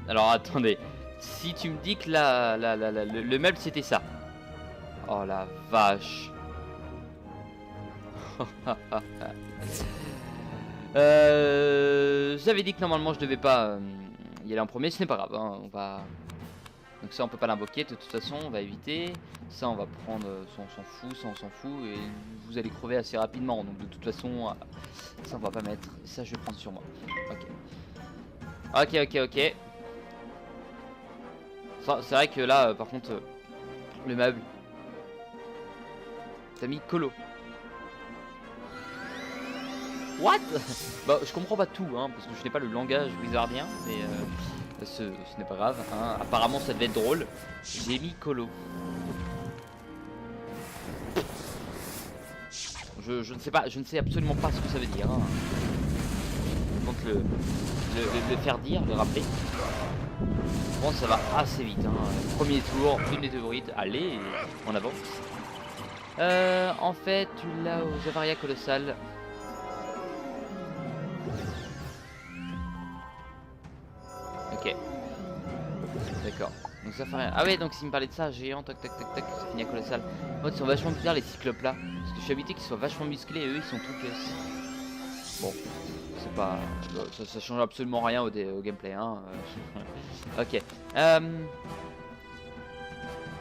Alors attendez, si tu me dis que le meuble c'était ça. Oh la vache. J'avais dit que normalement je devais pas y aller en premier, ce n'est pas grave, hein, on va... Donc ça on peut pas l'invoquer, de toute façon on va éviter. Ça on va prendre, ça on s'en fout, ça on s'en fout. Et vous allez crever assez rapidement, donc de toute façon ça on va pas mettre. Ça je vais prendre sur moi. Ok. Ok. C'est vrai que là par contre le meuble. T'as mis colo. What? Bah je comprends pas tout hein, parce que je n'ai pas le langage wizardien, mais ce n'est pas grave hein. Apparemment ça devait être drôle. J'ai mis colo. Je ne sais pas, je ne sais absolument pas ce que ça veut dire hein. Donc le faire dire, le rappeler. Bon ça va assez vite hein. Premier tour, une météorite, allez, on avance. En fait tu l'as au Javaria colossal. Ok. D'accord. Donc ça fait rien. Ah ouais, donc s'il me parlait de ça, géant, tac, ça finit à colossal. En fait, ils sont vachement bizarres les cyclopes là. Parce que je suis habitué qu'ils soient vachement musclés et eux ils sont tout pièces. Bon, c'est pas. Ça change absolument rien au gameplay, hein. Ok.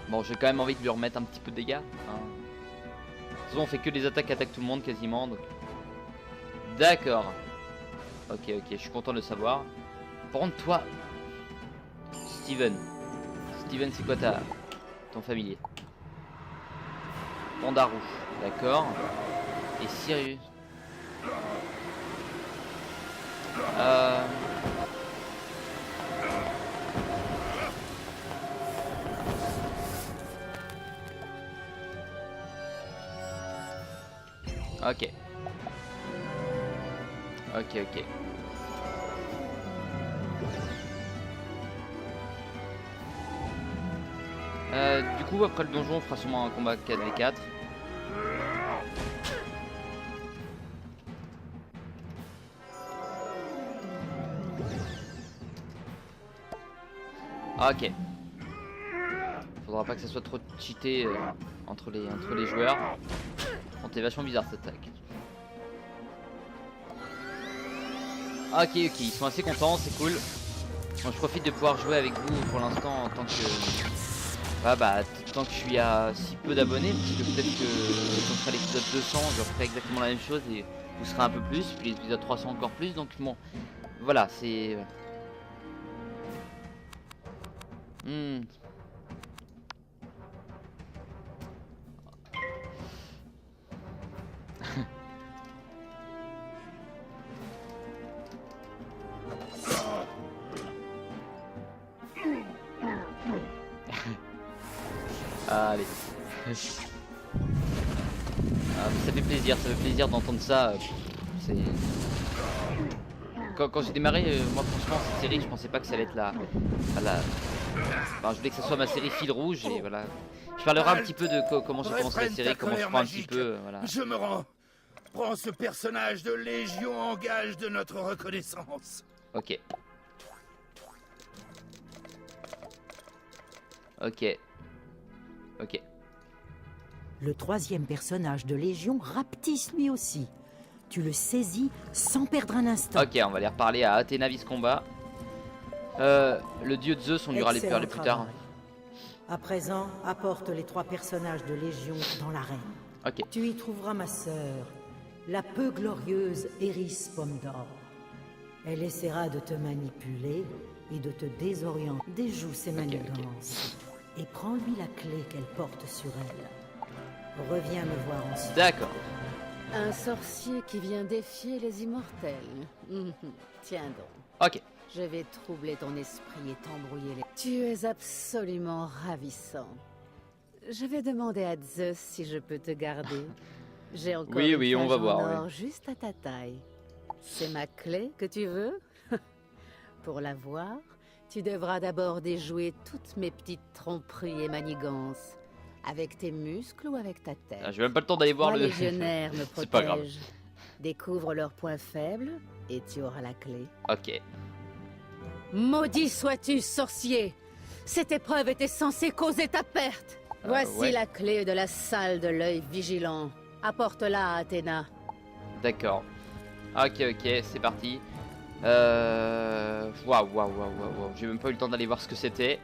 Bon, j'ai quand même envie de lui remettre un petit peu de dégâts. Hein. De toute façon, on fait que les attaques tout le monde quasiment. Donc... D'accord. Ok, je suis content de le savoir. Par contre, toi, Steven, c'est quoi ton familier? Panda rouge, d'accord. Et Sirius. Ok. Du coup, après le donjon, on fera sûrement un combat 4v4. Ok. Faudra pas que ça soit trop cheaté entre les joueurs. Bon, t'es vachement bizarre cette attaque. Ok, ils sont assez contents, c'est cool. Moi, je profite de pouvoir jouer avec vous pour l'instant en tant que... tant que je suis à si peu d'abonnés, parce que peut-être que quand on fera l'épisode 200, je ferai exactement la même chose et vous serez un peu plus, puis l'épisode 300 encore plus, donc bon, voilà, c'est... Allez. Ça fait plaisir d'entendre ça. C'est... Quand j'ai démarré, moi franchement cette série, je pensais pas que ça allait être Enfin, je voulais que ça soit ma série fil rouge et voilà. Je parlerai un petit peu de comment j'ai commencé la série, comment je prends un petit peu, voilà. Je me rends. Prends ce personnage de Légion en gage de notre reconnaissance. Ok. Le troisième personnage de Légion rapetisse lui aussi. Tu le saisis sans perdre un instant. Ok, on va aller reparler à Athéna Viscombat. Le dieu de Zeus, on lui ira les parler plus tard. À présent, apporte les trois personnages de Légion dans l'arène. Ok. Tu y trouveras ma sœur, la peu glorieuse Eris Pomme d'Or. Elle essaiera de te manipuler et de te désorienter. Déjoue ses manigances et prends-lui la clé qu'elle porte sur elle. Reviens me voir ensuite. D'accord. Un sorcier qui vient défier les immortels. Tiens donc. Ok. Je vais troubler ton esprit et t'embrouiller les... Tu es absolument ravissant. Je vais demander à Zeus si je peux te garder. J'ai encore oui, on va voir. Oui. Juste à ta taille. C'est ma clé que tu veux? Pour l'avoir, tu devras d'abord déjouer toutes mes petites tromperies et manigances. Avec tes muscles ou avec ta tête. J'ai même pas le temps d'aller voir le... légionnaires me C'est pas grave. protègent. Découvre leurs points faibles et tu auras la clé. Ok. Maudit sois-tu, sorcier! Cette épreuve était censée causer ta perte. Voici ouais. la clé de la salle de l'œil vigilant. Apporte-la à Athéna. D'accord. Ok, c'est parti. Waouh. J'ai même pas eu le temps d'aller voir ce que c'était.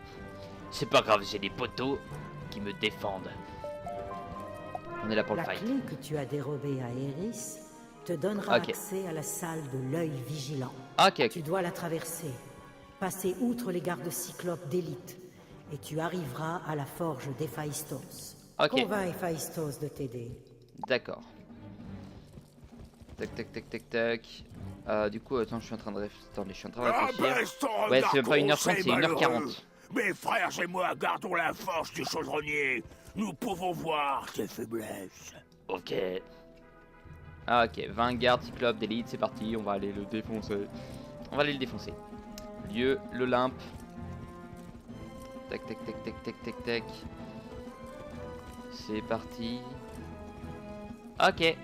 C'est pas grave, j'ai des poteaux qui me défendent. On est là pour le La fight. clé que tu as dérobée à Eris te donnera Ok. accès à la salle de l'œil vigilant. Ok. Tu dois la traverser, passer outre les gardes cyclopes d'élite, et tu arriveras à la forge d'Héphaïstos. Ok. Convainc Héphaïstos de t'aider. D'accord. Tac. Du coup, attends, je suis en train de réfléchir. Ouais, c'est même pas 1h30, c'est 1h40. Mes frères et moi gardons la force du chaudronnier. Nous pouvons voir tes faiblesses. Ok. Ah, ok, 20 gardes cyclopes d'élite, c'est parti, on va aller le défoncer. Lieu, l'Olympe. Tac. C'est parti. Ok.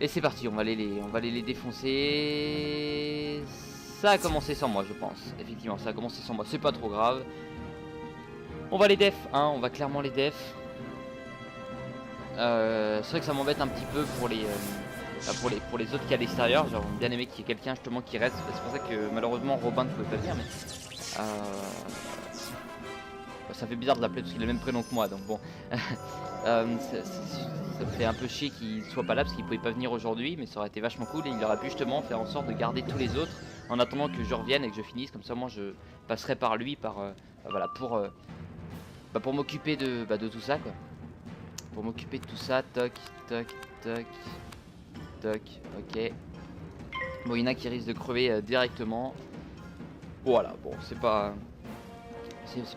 Et c'est parti, on va aller les défoncer. Ça a commencé sans moi, je pense. Effectivement, ça a commencé sans moi, c'est pas trop grave. On va les def, hein, on va clairement les def. C'est vrai que ça m'embête un petit peu pour les autres qui à l'extérieur. J'aurais bien aimé qu'il y ait quelqu'un justement qui reste. C'est pour ça que malheureusement Robin ne pouvait pas venir. Mais ça fait bizarre de l'appeler parce qu'il a le même prénom que moi. Donc bon, ça me fait un peu chier qu'il soit pas là parce qu'il pouvait pas venir aujourd'hui. Mais ça aurait été vachement cool et il aurait pu justement faire en sorte de garder tous les autres en attendant que je revienne et que je finisse. Comme ça, moi, je passerai par lui, voilà, pour m'occuper de tout ça, quoi. Pour m'occuper de tout ça, toc, ok. Bon, il y en a qui risquent de crever directement. Voilà, bon, c'est pas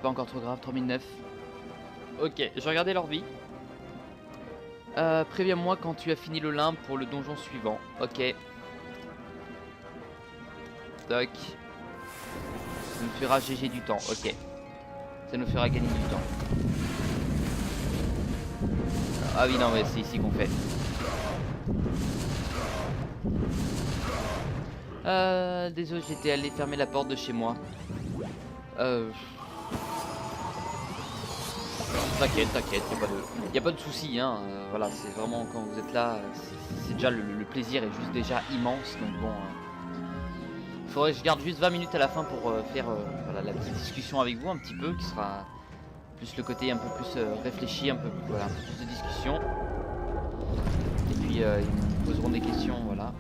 encore trop grave, 3009. Ok, j'ai regardé leur vie. Préviens-moi quand tu as fini l'Olympe pour le donjon suivant. Ok. Toc. Ça nous fera GG du temps, ok. Ça nous fera gagner du temps. Ah oui, non, mais c'est ici qu'on fait. Désolé, j'étais allé fermer la porte de chez moi. T'inquiète, y a pas de soucis, hein. Voilà, c'est vraiment quand vous êtes là, c'est déjà le plaisir est juste déjà immense. Donc bon, faudrait que je garde juste 20 minutes à la fin pour faire voilà, la petite discussion avec vous un petit peu, qui sera plus le côté un peu plus réfléchi, un peu plus de discussion. Et puis ils me poseront des questions, voilà.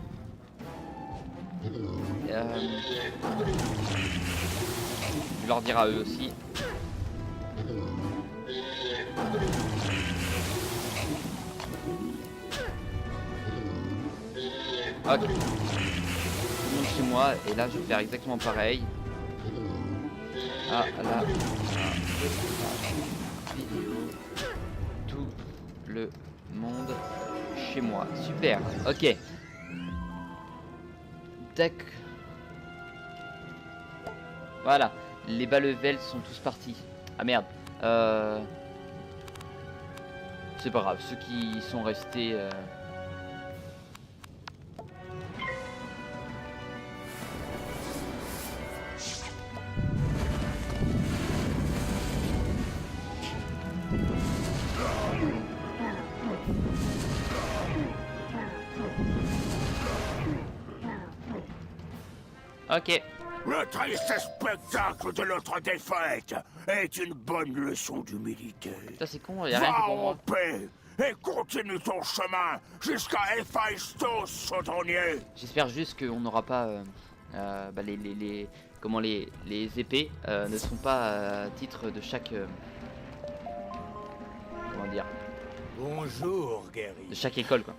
Je leur dirai à eux aussi. Ok. Tout le monde chez moi et là je vais faire exactement pareil. Ah là. Vidéo. Tout le monde chez moi. Super. Ok. Tac. Voilà. Les bas level sont tous partis. Ah merde. C'est pas grave. Ceux qui sont restés... Ok. Le triste spectacle de notre défaite est une bonne leçon d'humilité. Ça c'est con, y'a rien qui est pour Va en moi. paix et continue ton chemin jusqu'à Héphaïstos, chaudronnier. J'espère juste qu'on n'aura pas les épées ne sont pas à titre de chaque comment dire, Bonjour, guerrier. de chaque école quoi.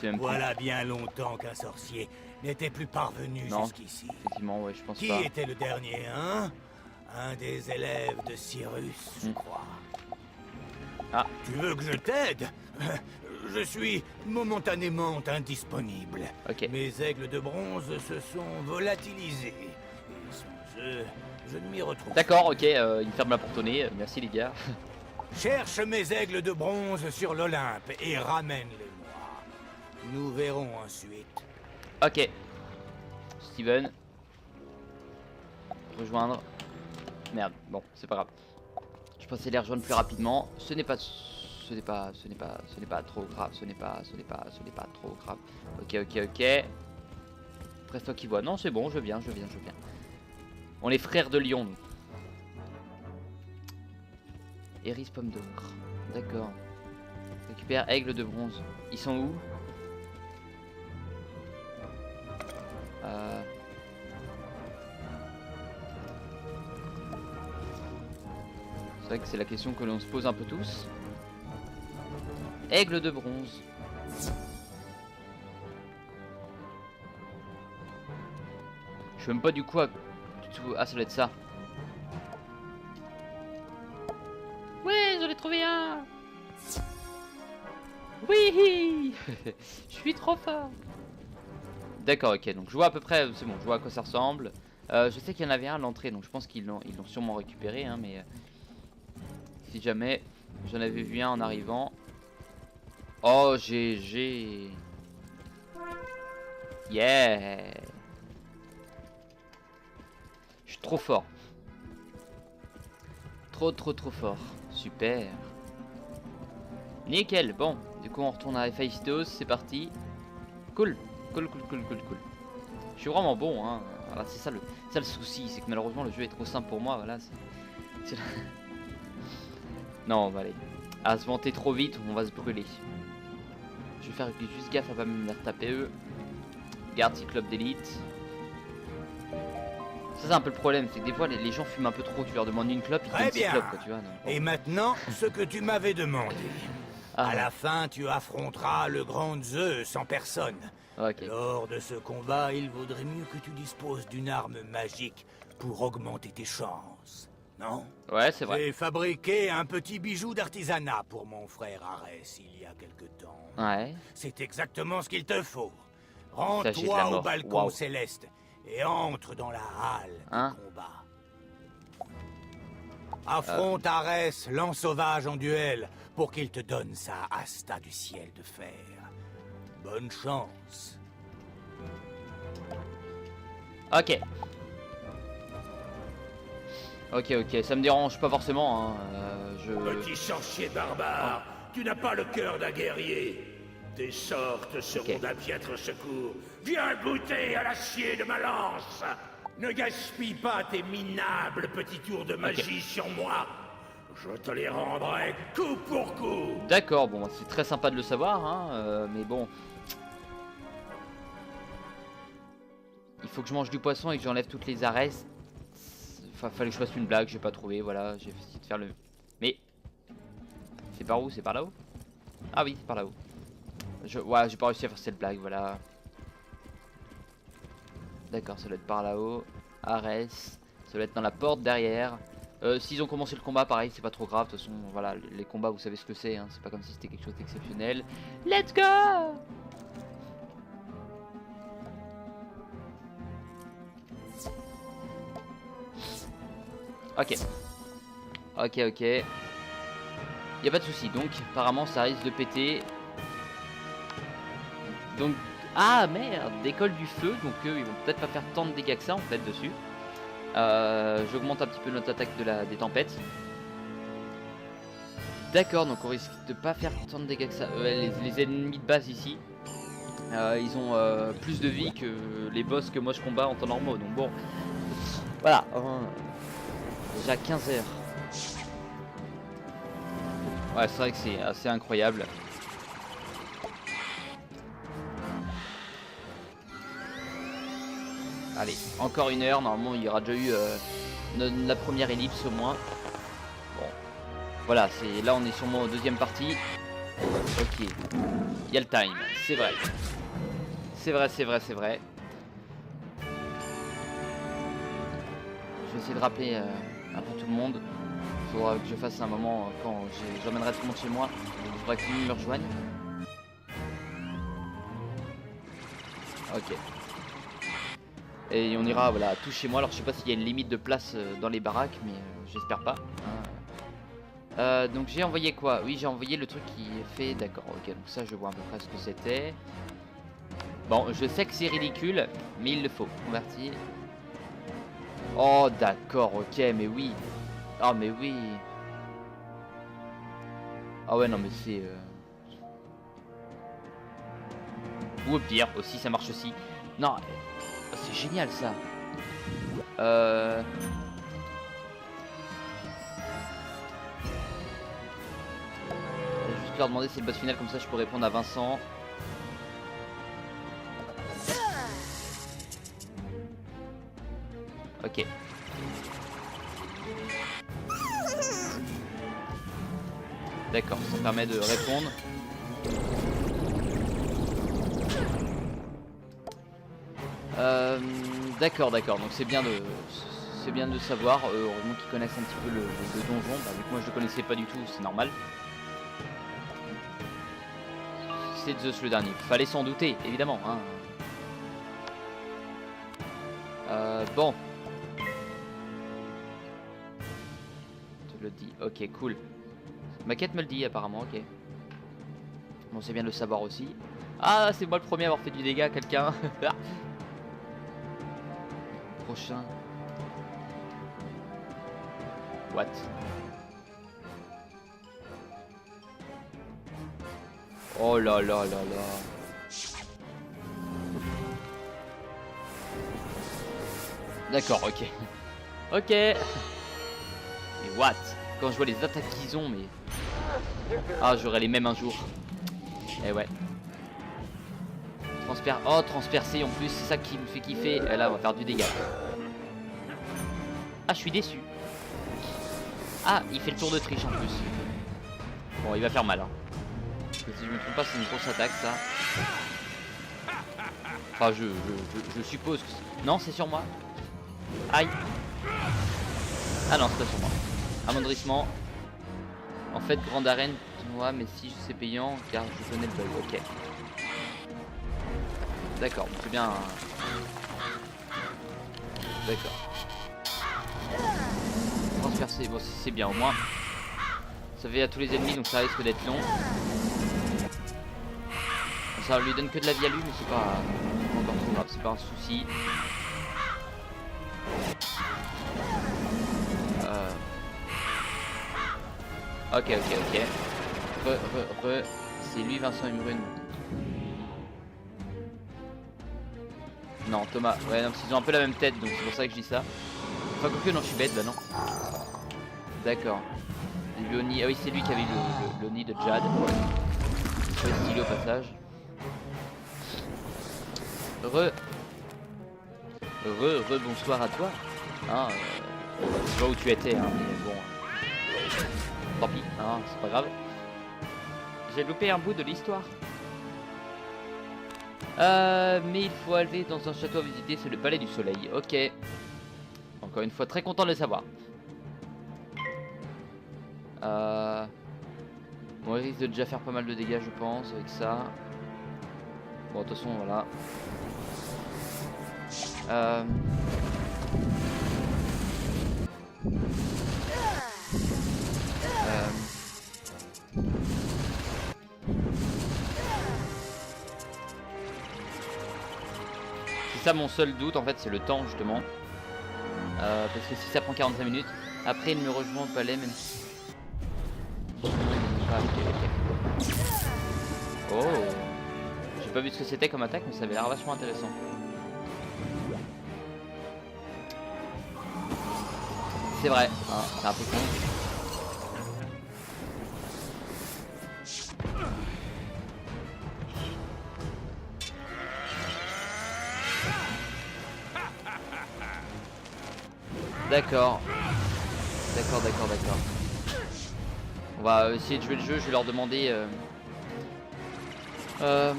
C'est même Voilà bien longtemps qu'un sorcier n'était plus parvenu Non. jusqu'ici. effectivement ouais je pense Qui pas. était le dernier, hein? Un des élèves de Cyrus, je crois. Ah. Tu veux que je t'aide? Je suis momentanément indisponible. Ok. Mes aigles de bronze se sont volatilisés. Et sans eux, je ne m'y retrouve. D'accord, ok, il me ferme la porte au nez, merci les gars. Cherche mes aigles de bronze sur l'Olympe et ramène-les-moi. Nous verrons ensuite. Ok. Steven. Rejoindre. Merde, bon, c'est pas grave. Je pensais les rejoindre plus rapidement. Ce n'est pas trop grave. Ce n'est pas trop grave. Ok. Presque toi qui vois. Non, c'est bon, je viens. On est frères de Lyon, nous. Eris pomme d'or. D'accord. Récupère aigle de bronze. Ils sont où? C'est vrai que c'est la question que l'on se pose un peu tous. Aigle de bronze. Je sais même pas du coup du tout. Ah, ça doit être ça. Ouais, j'en ai trouvé un. Oui. Je suis trop fort. D'accord, ok, donc je vois à peu près, c'est bon, je vois à quoi ça ressemble. Je sais qu'il y en avait un à l'entrée, donc je pense qu'ils l'ont sûrement récupéré, hein, mais si jamais j'en avais vu un en arrivant. Oh, GG. Yeah. Je suis trop fort. Trop fort. Super. Nickel, bon, du coup on retourne à Héphaïstos, c'est parti. Cool. Je suis vraiment bon, hein. Voilà, c'est ça le souci, c'est que malheureusement le jeu est trop simple pour moi, voilà. Non, on va aller. À se vanter trop vite, on va se brûler. Je vais faire juste gaffe à pas me faire taper eux. Garde Cyclope d'élite. Ça c'est un peu le problème, c'est que des fois les gens fument un peu trop, tu leur demandes une clope, ils te donnent Cyclope, quoi, tu vois. Donc, bon. Et maintenant, ce que tu m'avais demandé. À la fin, tu affronteras le grand Zeus en personne. Ok. Lors de ce combat, il vaudrait mieux que tu disposes d'une arme magique pour augmenter tes chances. Non? Ouais, c'est vrai. J'ai fabriqué un petit bijou d'artisanat pour mon frère Arès il y a quelque temps. Ouais. C'est exactement ce qu'il te faut. Sachet de la Rends-toi mort. au balcon Wow. céleste et entre dans la halle Hein? du combat. Affronte Arès, l'an sauvage en duel, pour qu'il te donne sa asta du ciel de fer. Bonne chance. Ok, ça me dérange pas forcément, hein. Petit sorcier barbare, tu n'as pas le cœur d'un guerrier. Tes sorts te seront d'un piètre secours. Viens goûter à l'acier de ma lance. Ne gaspille pas tes minables petits tours de magie sur moi. Je te les rendrai coup pour coup. D'accord, bon, c'est très sympa de le savoir, hein, mais bon. Il faut que je mange du poisson et que j'enlève toutes les arrestes. Enfin, fallait que je fasse une blague, j'ai pas trouvé, voilà, j'ai essayé de faire le... Mais... C'est par où? C'est par là-haut? Ah oui, c'est par là-haut. Ouais, j'ai pas réussi à faire cette blague, voilà. D'accord, ça doit être par là-haut. Arès, ça doit être dans la porte derrière. S'ils ont commencé le combat, pareil, c'est pas trop grave, de toute façon, voilà, les combats, vous savez ce que c'est, hein, c'est pas comme si c'était quelque chose d'exceptionnel. Let's go! Ok. Y a pas de souci. Donc, apparemment, ça risque de péter. Donc, ah merde, décolle du feu. Donc, eux, ils vont peut-être pas faire tant de dégâts que ça en fait dessus. J'augmente un petit peu notre attaque des tempêtes. D'accord, donc on risque de pas faire tant de dégâts que ça. Les ennemis de base ici, ils ont plus de vie que les boss que moi je combats en temps normal. Donc bon, voilà. Déjà 15 heures. Ouais, c'est vrai que c'est assez incroyable. Allez, encore une heure. Normalement, il y aura déjà eu la première ellipse au moins. Bon, voilà. Là, on est sûrement aux deuxième partie. Ok. Il y a le time. C'est vrai. C'est vrai. Je vais essayer de rappeler un peu tout le monde. Il faudra que je fasse un moment quand j'emmènerai tout le monde chez moi. Il faudra que tout le monde me rejoigne. Ok. Et on ira voilà tous chez moi. Alors je sais pas s'il y a une limite de place dans les baraques, mais j'espère pas. Hein. Donc j'ai envoyé quoi? Oui, j'ai envoyé le truc qui est fait. D'accord. Ok. Donc ça je vois à peu près ce que c'était. Bon, je sais que c'est ridicule, mais il le faut. Convertir. Oh, d'accord, ok, mais oui. Oh, mais oui. Ah ouais, non, mais c'est... Ou au pire, aussi, ça marche aussi. Non, c'est génial, ça. Je vais juste leur demander si c'est le boss final, comme ça je peux répondre à Vincent. Ok. D'accord, ça permet de répondre. D'accord, d'accord. Donc c'est bien de savoir. Heureusement qu'ils connaissent un petit peu le donjon. Bah, vu que moi je le connaissais pas du tout, c'est normal. C'est Zeus le dernier. Fallait s'en douter, évidemment. Hein. Bon. Je te le dis. Ok, cool. Ma quête me le dit apparemment. Ok. Bon, c'est bien de le savoir aussi. Ah, c'est moi le premier à avoir fait du dégât à quelqu'un. Prochain. What? Oh là là là là. D'accord, ok. Ok. Mais what? Quand je vois les attaques qu'ils ont, mais... Ah, j'aurai les mêmes un jour. Eh ouais. Oh, transpercé en plus, c'est ça qui me fait kiffer. Et là, on va faire du dégât. Ah, je suis déçu. Ah, il fait le tour de triche en plus. Bon, il va faire mal. Hein. Parce que si je me trompe pas, c'est une grosse attaque, ça. Enfin, je suppose que... Non, c'est sur moi. Aïe. Ah non, c'est pas sur moi. Amondrissement. En fait, grande arène, moi, mais si c'est payant, car je connais le bug. Ok. D'accord, c'est bien. D'accord. Transpercé, bon c'est bien au moins. Ça fait à tous les ennemis donc ça risque d'être long. Ça lui donne que de la vie à lui mais c'est pas encore trop grave, c'est pas un souci. Ok. C'est lui Vincent Imrune. Non, Thomas. Ouais, non, parce qu'ils ont un peu la même tête, donc c'est pour ça que je dis ça. Enfin, quoique, non, je suis bête, bah non. D'accord. L'Oni. Ah oui, c'est lui qui avait eu l'Oni de Jad. Très stylé au passage. Bonsoir à toi. Hein, je vois où tu étais, hein, mais bon. Tant pis, hein, c'est pas grave. J'ai loupé un bout de l'histoire. Mais il faut aller dans un château à visiter, c'est le palais du soleil. Ok. Encore une fois, très content de le savoir. Bon, il risque de déjà faire pas mal de dégâts, je pense, avec ça. Bon, de toute façon, voilà. C'est ça mon seul doute en fait, c'est le temps justement. Parce que si ça prend 45 minutes, après il me rejoint au palais même si... Oh, j'ai pas vu ce que c'était comme attaque mais ça avait l'air vachement intéressant. C'est vrai, hein, c'est un peu con. D'accord. On va essayer de jouer le jeu, je vais leur demander... Ah,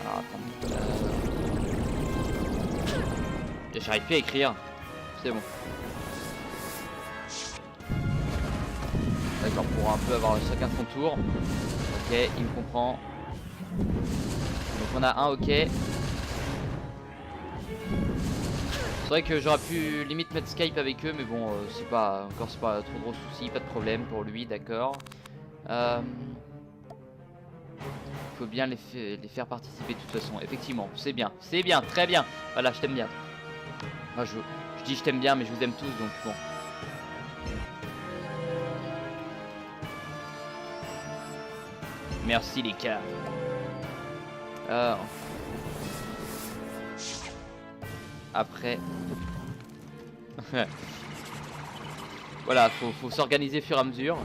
attends. J'arrive plus à écrire. C'est bon. D'accord, pour un peu avoir chacun son tour. Ok, il me comprend. Donc on a un ok. C'est vrai que j'aurais pu limite mettre Skype avec eux, mais bon, c'est pas trop gros souci, pas de problème pour lui, d'accord. Faut bien les faire participer de toute façon, effectivement, c'est bien, très bien. Voilà, je t'aime bien. Moi, je dis je t'aime bien, mais je vous aime tous, donc bon. Merci les gars. Après. Voilà, faut s'organiser au fur et à mesure.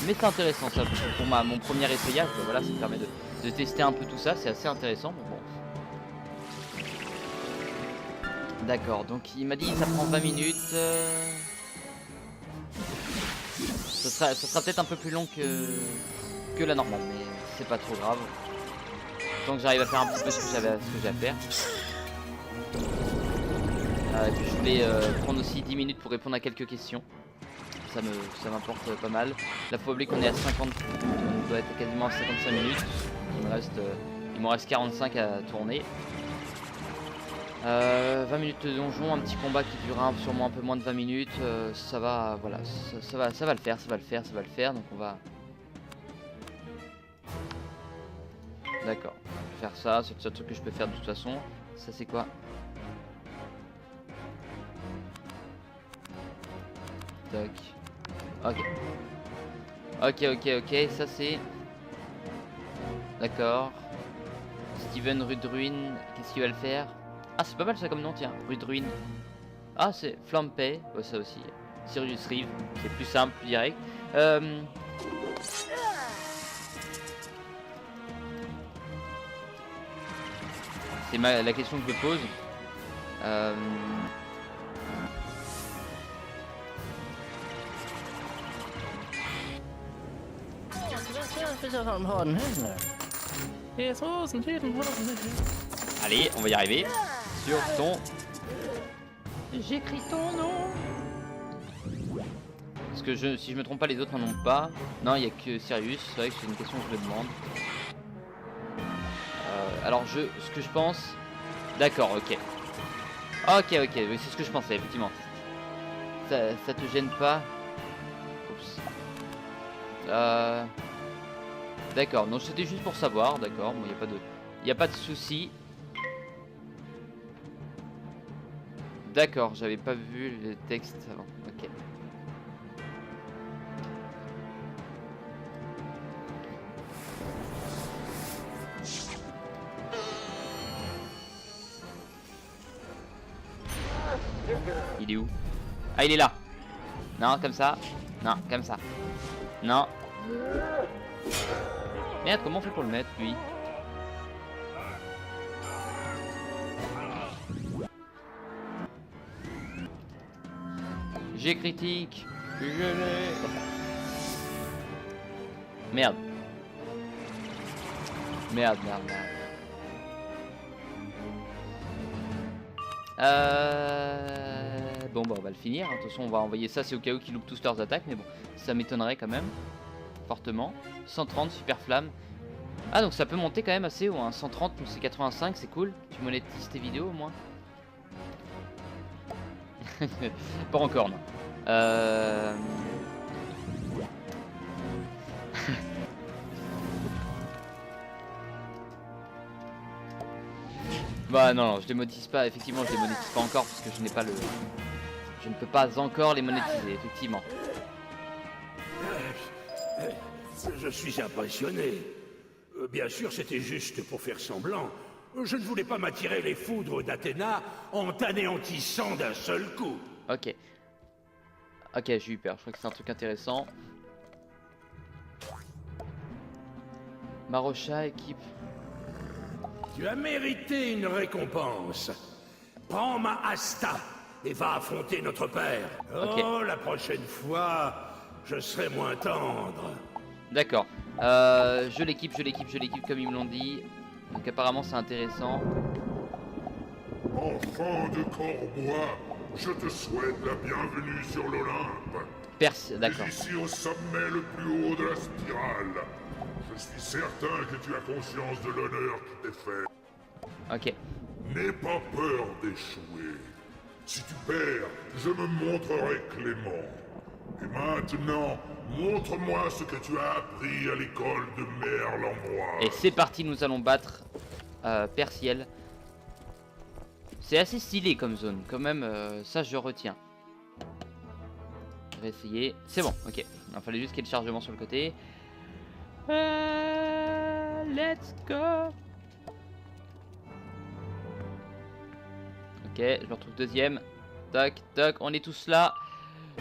Mais c'est intéressant ça, pour mon premier essayage, voilà, ça me permet de tester un peu tout ça, c'est assez intéressant. Bon. D'accord, donc il m'a dit ça prend 20 minutes. Ça sera peut-être un peu plus long que la normale, mais c'est pas trop grave. Tant que j'arrive à faire un petit peu ce que j'ai à faire. Et puis je voulais prendre aussi 10 minutes pour répondre à quelques questions. Ça m'importe pas mal. Là faut oublier qu'on est à 50, on doit être quasiment à 55 minutes. Il me reste 45 à tourner. 20 minutes de donjon, un petit combat qui durera sûrement un peu moins de 20 minutes. Ça va, voilà, ça va le faire, donc on va... D'accord, je vais faire ça, c'est le seul truc que je peux faire de toute façon. Ça c'est quoi? Tac. Ok, ça c'est... D'accord. Steven Rue de Ruine, qu'est-ce qu'il va le faire? Ah c'est pas mal ça comme nom, tiens, Rue de Ruine. Ah c'est Flampay, ouais, ça aussi. Sirius Rive, c'est plus simple, plus direct. C'est la question que je me pose. Allez, on va y arriver. Sur ton... J'écris ton nom. Parce que si je me trompe pas, les autres n'en ont pas. Non, il n'y a que Sirius. C'est vrai que c'est une question que je me demande. Alors ce que je pense... D'accord, ok. Ok, oui, c'est ce que je pensais, effectivement. Ça te gêne pas? Oups. D'accord, non, c'était juste pour savoir, d'accord. Bon, il n'y a pas de souci. D'accord, j'avais pas vu le texte avant. Ok. Il est où? Ah, il est là. Non, comme ça. Non, comme ça. Non. Merde, comment on fait pour le mettre, lui? J'ai critique. Je l'ai. Merde. Merde. Bon bah on va le finir, de toute façon on va envoyer ça, c'est au cas où qu'ils loupent tous leurs attaques, mais bon, ça m'étonnerait quand même, fortement. 130, super flamme. Ah donc ça peut monter quand même assez haut, hein. 130, c'est 85, c'est cool. Tu monétises tes vidéos au moins? Pas encore, non. Bah non, je les monétise pas, effectivement je les monétise pas encore parce que je n'ai pas le... Je ne peux pas encore les monétiser, effectivement. Je suis impressionné. Bien sûr, c'était juste pour faire semblant. Je ne voulais pas m'attirer les foudres d'Athéna en t'anéantissant d'un seul coup. Ok, j'ai eu peur, je crois que c'est un truc intéressant. Marocha, équipe. Tu as mérité une récompense. Prends ma Asta et va affronter notre père. Okay. Oh, la prochaine fois, je serai moins tendre. D'accord. Je l'équipe comme ils me l'ont dit. Donc apparemment c'est intéressant. Enfant de Corbois, je te souhaite la bienvenue sur l'Olympe. D'accord. Ici au sommet le plus haut de la spirale. Je suis certain que tu as conscience de l'honneur qui t'est fait. Ok. N'aie pas peur d'échouer. Si tu perds, je me montrerai clément. Et maintenant, montre-moi ce que tu as appris à l'école de Merle-Ambroise. Et c'est parti, nous allons battre Perciel. C'est assez stylé comme zone, quand même, ça je retiens. Je vais essayer. C'est bon, ok. Il fallait juste qu'il y ait le chargement sur le côté. Let's go. Ok, je me retrouve deuxième. Tac, tac, on est tous là.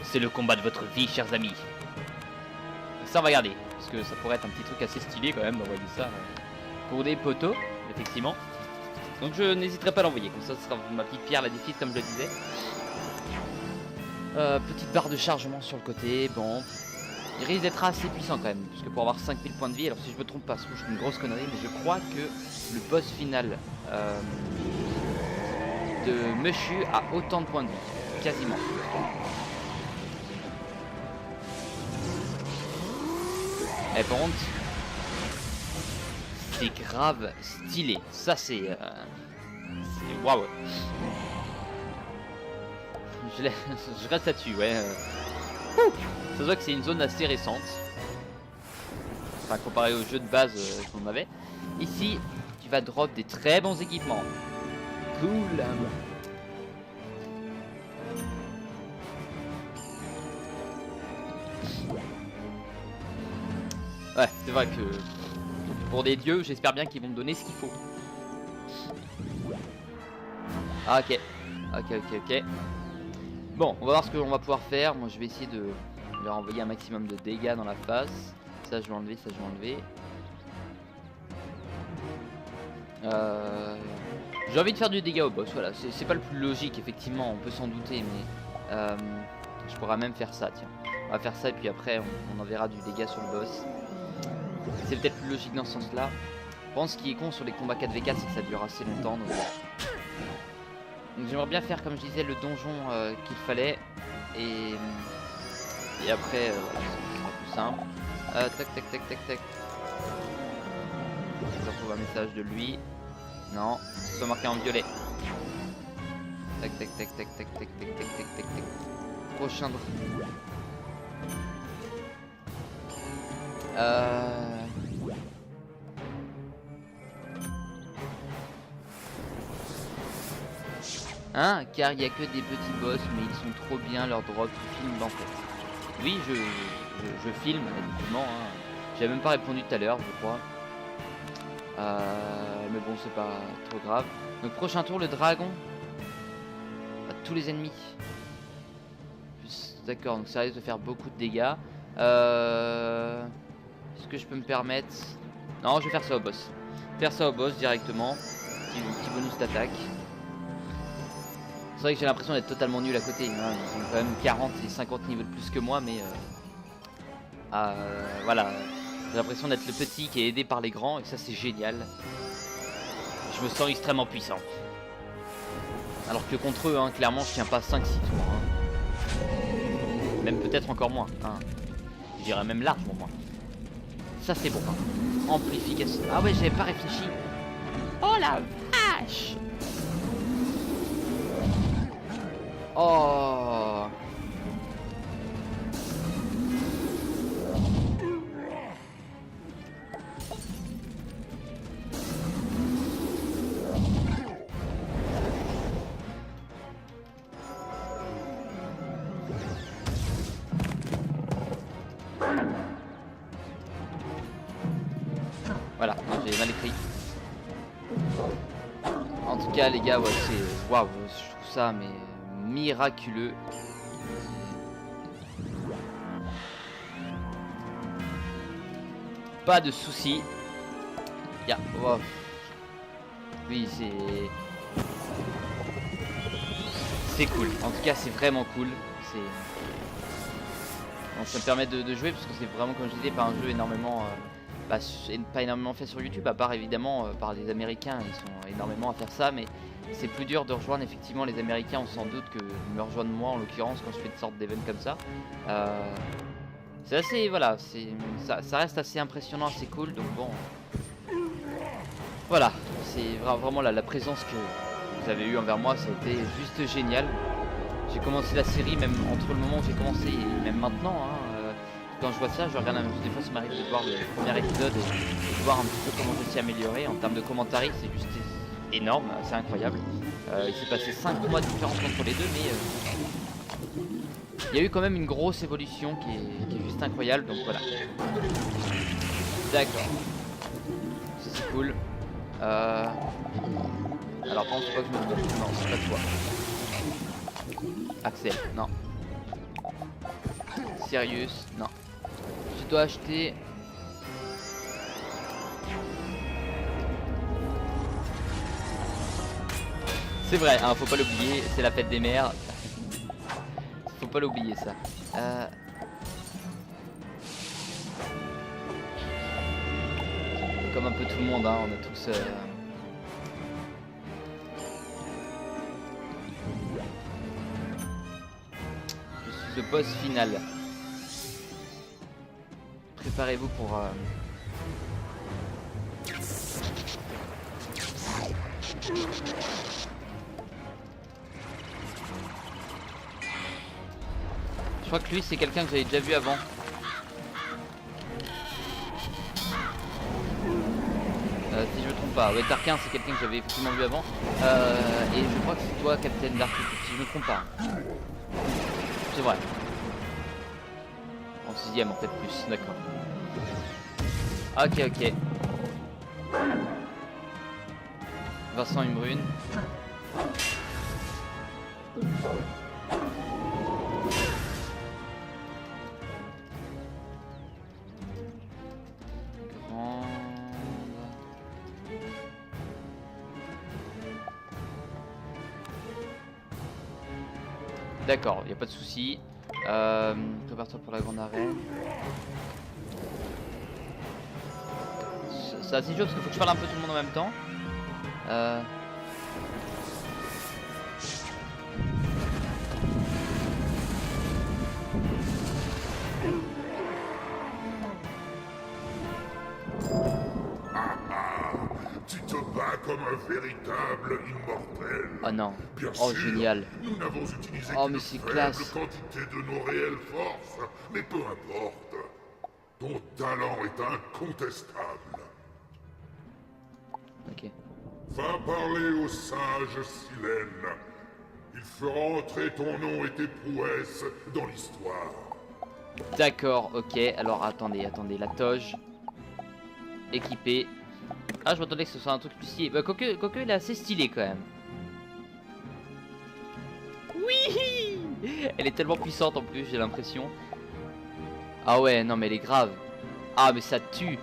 C'est le combat de votre vie, chers amis. Ça, on va garder, parce que ça pourrait être un petit truc assez stylé quand même d'envoyer ça pour des poteaux, effectivement. Donc je n'hésiterai pas à l'envoyer, comme ça ce sera ma petite pierre à la défite, comme je le disais. Petite barre de chargement sur le côté, bon. Il risque d'être assez puissant quand même, parce que pour avoir 5000 points de vie, alors si je me trompe pas, je fais une grosse connerie, mais je crois que le boss final de Mushu a autant de points de vie, quasiment. Et par contre, c'est grave stylé, ça c'est waouh. Je reste là-dessus, ouais. Ça se voit que c'est une zone assez récente. Enfin, comparé au jeu de base qu'on avait. Ici, tu vas drop des très bons équipements. Cool. Ouais, c'est vrai que pour des dieux, j'espère bien qu'ils vont me donner ce qu'il faut. Ah, ok. Ok. Bon, on va voir ce qu'on va pouvoir faire. Moi, je vais essayer de leur envoyer un maximum de dégâts dans la face. Ça, je vais enlever, ça, je vais enlever. J'ai envie de faire du dégât au boss, voilà. C'est pas le plus logique, effectivement, on peut s'en douter, mais je pourrais même faire ça, tiens. On va faire ça, et puis après, on enverra du dégât sur le boss. C'est peut-être plus logique dans ce sens-là. Je pense ce qui est con sur les combats 4v4, c'est que ça dure assez longtemps. Donc j'aimerais bien faire, comme je disais, le donjon qu'il fallait. Et après, ce sera plus simple. Tac. Je retrouve un message de lui. Non, c'est marqué en violet. Tac. Prochain. Hein, car il n'y a que des petits boss, mais ils sont trop bien, leur drop filme en fait. Oui, je filme, évidemment. Hein. J'avais même pas répondu tout à l'heure, je crois. Mais bon, c'est pas trop grave. Donc, prochain tour, le dragon. À tous les ennemis. D'accord, donc ça risque de faire beaucoup de dégâts. Est-ce que je peux me permettre? Non, je vais faire ça au boss. Faire ça au boss directement. Petit bonus d'attaque. C'est vrai que j'ai l'impression d'être totalement nul à côté. Hein. Ils ont quand même 40 et 50 niveaux de plus que moi, mais voilà. J'ai l'impression d'être le petit qui est aidé par les grands, et ça c'est génial. Je me sens extrêmement puissant. Alors que contre eux, hein, clairement, je tiens pas 5-6 tours. Hein. Même peut-être encore moins. Hein. Je dirais même largement moins. Ça c'est bon. Hein. Amplification. Ah ouais, j'avais pas réfléchi. Oh la vache! Oh! Voilà, j'ai mal écrit. En tout cas, les gars, ouais, c'est waouh, je trouve ça mais miraculeux. Pas de soucis. Wow. Oui, c'est cool. En tout cas, c'est vraiment cool. Donc, ça me permet de jouer parce que c'est vraiment, comme je disais, pas un jeu énormément. Pas énormément fait sur YouTube, à part évidemment par les Américains, ils sont énormément à faire ça, mais c'est plus dur de rejoindre effectivement les Américains, on s'en doute, que de me rejoindre moi en l'occurrence quand je fais une sorte d'événement comme ça. C'est assez, voilà, ça reste assez impressionnant, assez cool, donc bon. Voilà, c'est vraiment la présence que vous avez eue envers moi, ça a été juste génial. J'ai commencé la série même entre le moment où j'ai commencé et même maintenant. Hein, quand je vois ça, je regarde un peu, des fois ça m'arrive de voir le premier épisode et de voir un petit peu comment je suis amélioré. En termes de commentaires, c'est juste énorme, c'est incroyable. Il s'est passé 5 mois de différence entre les deux, mais il y a eu quand même une grosse évolution qui est juste incroyable, donc voilà. D'accord. Ça c'est cool. Alors par contre, faut pas que je me trompe. Non, c'est pas toi. Axel, non. Sirius, non. Je dois acheter... C'est vrai, hein, faut pas l'oublier, c'est la fête des mères. Faut pas l'oublier ça. Comme un peu tout le monde, hein, on a tous... Je suis le boss final. Préparez-vous pour... Je crois que lui c'est quelqu'un que j'avais déjà vu avant. Si je me trompe pas, ouais, Tarkin c'est quelqu'un que j'avais effectivement vu avant. Et je crois que c'est toi Captain Dark, si je me trompe pas. C'est vrai. En 6ème en fait plus, d'accord. Ok ok. Vincent Imbrune. D'accord, il n'y a pas de souci. Prépare-toi pour la grande arène. C'est assez chaud parce qu'il faut que je parle un peu tout le monde en même temps. Tu te bats comme un véritable immortel. Oh non. Bien Oh sûr, génial. nous n'avons utilisé Oh qu'une mais c'est faible classe. quantité de nos réelles forces, mais peu importe. Ton talent est incontestable. Ok. Va parler au sage Silène. Il fera entrer ton nom et tes prouesses dans l'histoire. D'accord, ok. Alors attendez, la toge. Équipée. Ah, je m'attendais que ce soit un truc plus stylé. Bah, quoique il est assez stylé quand même. Oui. Elle est tellement puissante en plus, j'ai l'impression. Ah ouais, non mais elle est grave. Ah mais ça tue.